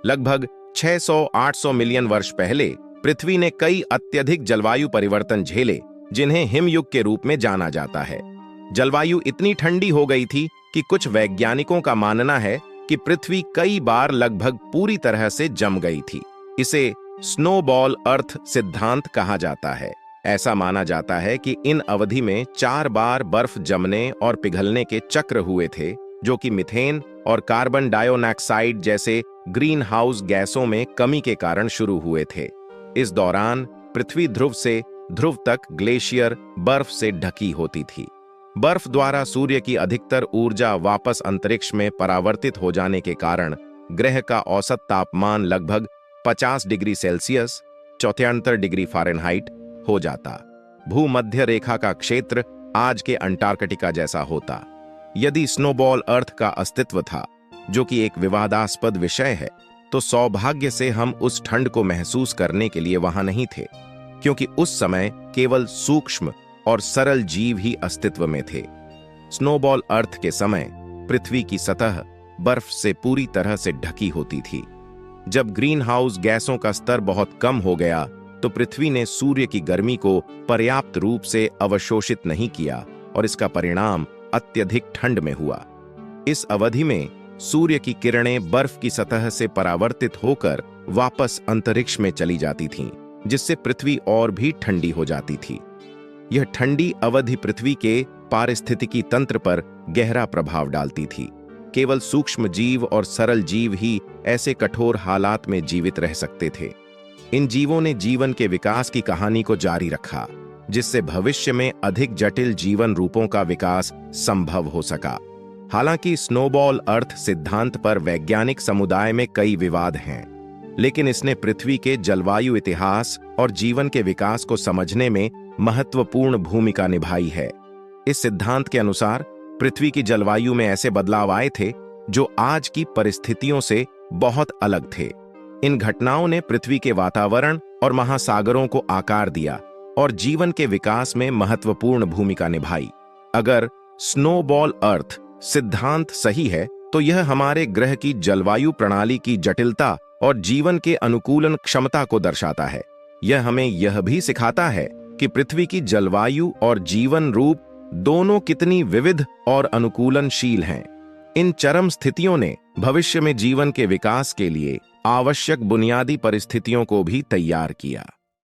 लगभग 600-800 मिलियन वर्ष पहले पृथ्वी ने कई अत्यधिक जलवायु परिवर्तन झेले, जिन्हें हिमयुग के रूप में जाना जाता है। जलवायु इतनी ठंडी हो गई थी कि कुछ वैज्ञानिकों का मानना है कि पृथ्वी कई बार लगभग पूरी तरह से जम गई थी। इसे स्नोबॉल अर्थ सिद्धांत कहा जाता है। ऐसा माना जाता है कि इन अवधि में 4 बार बर्फ जमने और पिघलने के चक्र हुए थे, जो कि मीथेन और कार्बन डाइऑक्साइड जैसे ग्रीन हाउस गैसों में कमी के कारण शुरू हुए थे। इस दौरान पृथ्वी ध्रुव से ध्रुव तक ग्लेशियर बर्फ से ढकी होती थी। बर्फ द्वारा सूर्य की अधिकतर ऊर्जा वापस अंतरिक्ष में परावर्तित हो जाने के कारण ग्रह का औसत तापमान लगभग 50 डिग्री सेल्सियस 74 डिग्री फ़ारेनहाइट हो जाता। भूमध्य रेखा का क्षेत्र आज के अंटार्कटिका जैसा होता। यदि स्नोबॉल अर्थ का अस्तित्व था, जो कि एक विवादास्पद विषय है, तो सौभाग्य से हम उस ठंड को महसूस करने के लिए वहां नहीं थे, क्योंकि उस समय केवल सूक्ष्म और सरल जीव ही अस्तित्व में थे। स्नोबॉल अर्थ के समय पृथ्वी की सतह बर्फ से पूरी तरह से ढकी होती थी। जब ग्रीन हाउस गैसों का स्तर बहुत कम हो गया, तो पृथ्वी ने सूर्य की गर्मी को पर्याप्त रूप से अवशोषित नहीं किया और इसका परिणाम अत्यधिक ठंड में हुआ। इस अवधि में सूर्य की किरणें बर्फ की सतह से परावर्तित होकर वापस अंतरिक्ष में चली जाती थीं, जिससे पृथ्वी और भी ठंडी हो जाती थी। यह ठंडी अवधि पृथ्वी के पारिस्थितिकी तंत्र पर गहरा प्रभाव डालती थी। केवल सूक्ष्म जीव और सरल जीव ही ऐसे कठोर हालात में जीवित रह सकते थे। इन जीवों ने जीवन के विकास की कहानी को जारी रखा, जिससे भविष्य में अधिक जटिल जीवन रूपों का विकास संभव हो सका। हालांकि स्नोबॉल अर्थ सिद्धांत पर वैज्ञानिक समुदाय में कई विवाद हैं, लेकिन इसने पृथ्वी के जलवायु इतिहास और जीवन के विकास को समझने में महत्वपूर्ण भूमिका निभाई है। इस सिद्धांत के अनुसार पृथ्वी की जलवायु में ऐसे बदलाव आए थे जो आज की परिस्थितियों से बहुत अलग थे। इन घटनाओं ने पृथ्वी के वातावरण और महासागरों को आकार दिया और जीवन के विकास में महत्वपूर्ण भूमिका निभाई। अगर स्नोबॉल अर्थ सिद्धांत सही है, तो यह हमारे ग्रह की जलवायु प्रणाली की जटिलता और जीवन के अनुकूलन क्षमता को दर्शाता है। यह हमें यह भी सिखाता है कि पृथ्वी की जलवायु और जीवन रूप दोनों कितनी विविध और अनुकूलनशील हैं। इन चरम स्थितियों ने भविष्य में जीवन के विकास के लिए आवश्यक बुनियादी परिस्थितियों को भी तैयार किया।